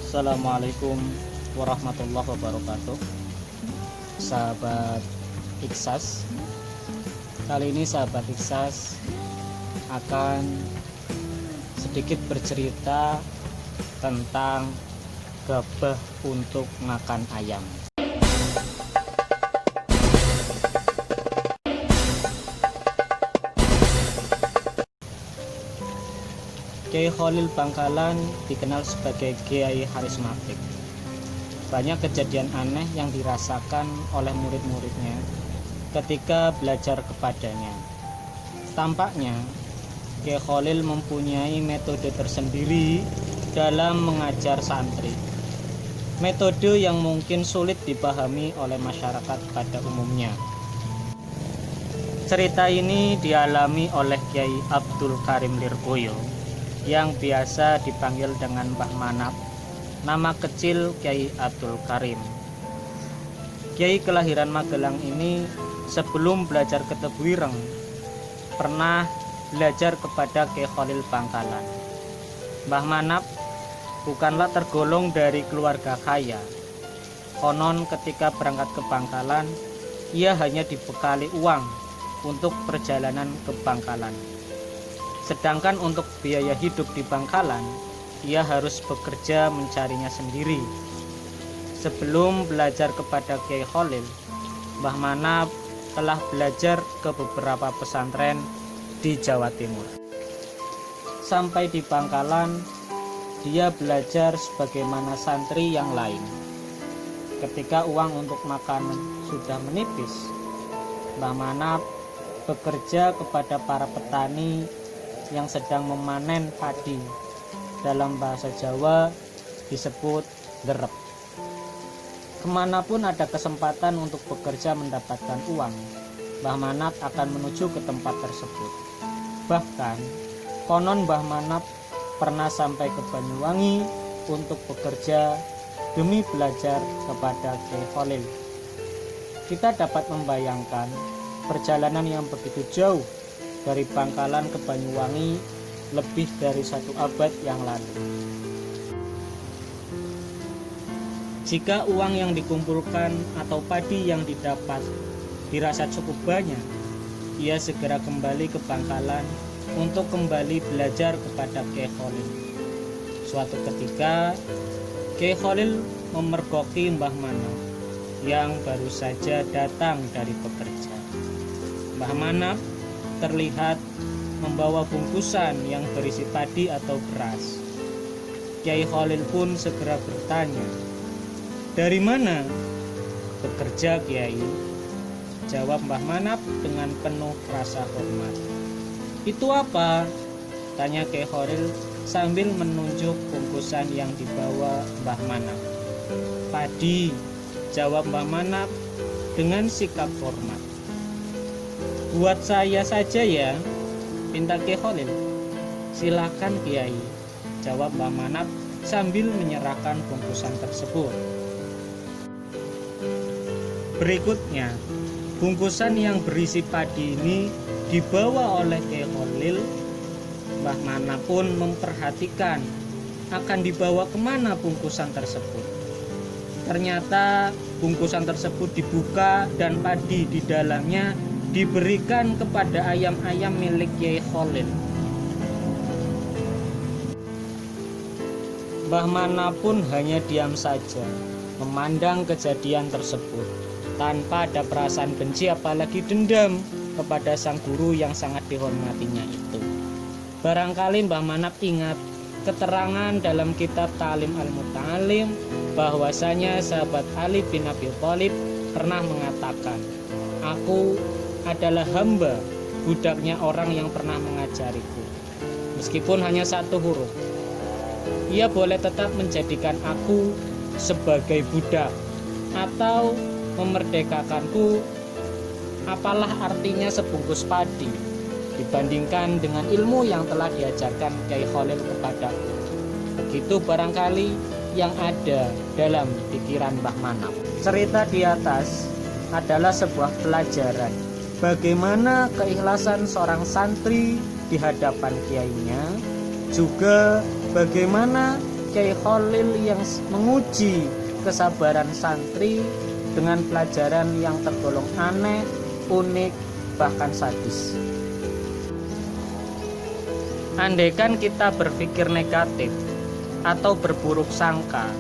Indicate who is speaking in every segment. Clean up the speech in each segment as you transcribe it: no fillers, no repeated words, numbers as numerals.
Speaker 1: Assalamualaikum warahmatullahi wabarakatuh. Sahabat Iksas, kali ini sahabat Iksas akan sedikit bercerita tentang gabah untuk makan ayam. Kiai Khalil Bangkalan dikenal sebagai Kiai Harismatik. Banyak kejadian aneh yang dirasakan oleh murid-muridnya ketika belajar kepadanya. Tampaknya Kiai Khalil mempunyai metode tersendiri dalam mengajar santri. Metode yang mungkin sulit dipahami oleh masyarakat pada umumnya. Cerita ini dialami oleh Kiai Abdul Karim Lirboyo yang biasa dipanggil dengan Mbah Manap, nama kecil Kiai Abdul Karim. Kiai kelahiran Magelang ini sebelum belajar ke Tebuireng pernah belajar kepada Kiai Khalil Bangkalan. Mbah Manap bukanlah tergolong dari keluarga kaya. Konon ketika berangkat ke Bangkalan, ia hanya dibekali uang untuk perjalanan ke Bangkalan. Sedangkan untuk biaya hidup di Bangkalan, ia harus bekerja mencarinya sendiri. Sebelum belajar kepada Kiai Khalil, Mbah Manap telah belajar ke beberapa pesantren di Jawa Timur. Sampai di Bangkalan, dia belajar sebagaimana santri yang lain. Ketika uang untuk makanan sudah menipis, Mbah Manap bekerja kepada para petani yang sedang memanen padi. Dalam bahasa Jawa disebut derep. Kemanapun ada kesempatan untuk bekerja mendapatkan uang, Mbah Manap akan menuju ke tempat tersebut. Bahkan konon Mbah Manap pernah sampai ke Banyuwangi untuk bekerja demi belajar kepada Kiai Khalil. Kita dapat membayangkan perjalanan yang begitu jauh dari Bangkalan ke Banyuwangi lebih dari 1 abad yang lalu. Jika uang yang dikumpulkan atau padi yang didapat dirasa cukup banyak, ia segera kembali ke Bangkalan untuk kembali belajar kepada Kiai Khalil. Suatu ketika, Kiai Khalil memergoki Mbah Manap yang baru saja datang dari bekerja. Mbah Manap terlihat membawa bungkusan yang berisi padi atau beras. Kiai Khalil pun segera bertanya, "Dari mana?" "Bekerja, Kiai," jawab Mbah Manap dengan penuh rasa hormat. "Itu apa?" tanya Kiai Khalil sambil menunjuk bungkusan yang dibawa Mbah Manap. "Padi," jawab Mbah Manap dengan sikap hormat. "Buat saya saja ya," pinta Kiai Khalil. "Silakan Kiai," jawab Mbah Manap sambil menyerahkan bungkusan tersebut. Berikutnya, bungkusan yang berisi padi ini dibawa oleh Kiai Khalil. Mbah Manap pun memperhatikan akan dibawa kemana bungkusan tersebut. Ternyata bungkusan tersebut dibuka dan padi di dalamnya diberikan kepada ayam-ayam milik Kiai Khalil. Mbah Manap pun hanya diam saja memandang kejadian tersebut tanpa ada perasaan benci apalagi dendam kepada sang guru yang sangat dihormatinya itu. Barangkali Mbah Manap ingat keterangan dalam kitab Ta'lim Al-Muta'alim bahwasanya sahabat Ali bin Abi Thalib pernah mengatakan, "Aku adalah hamba, budaknya orang yang pernah mengajariku. Meskipun hanya 1 huruf, ia boleh tetap menjadikan aku sebagai budak atau memerdekakanku. Apalah artinya sebungkus padi dibandingkan dengan ilmu yang telah diajarkan Kiai Khalil kepadaku." Begitu barangkali yang ada dalam pikiran Mbah Manap. Cerita di atas adalah sebuah pelajaran bagaimana keikhlasan seorang santri di hadapan kiainya, juga bagaimana Kyai Khalil yang menguji kesabaran santri dengan pelajaran yang tergolong aneh, unik, bahkan sadis. Andaikan kita berpikir negatif atau berburuk sangka,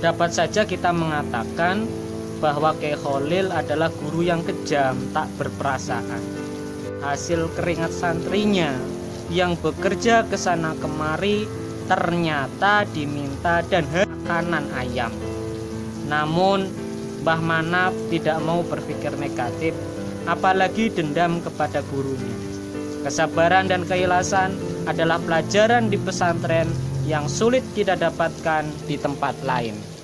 Speaker 1: dapat saja kita mengatakan bahwa Kyai Khalil adalah guru yang kejam, tak berperasaan. Hasil keringat santrinya yang bekerja ke sana kemari ternyata diminta dan makanan ayam. Namun Mbah Manaf tidak mau berpikir negatif, apalagi dendam kepada gurunya. Kesabaran dan keikhlasan adalah pelajaran di pesantren yang sulit kita dapatkan di tempat lain.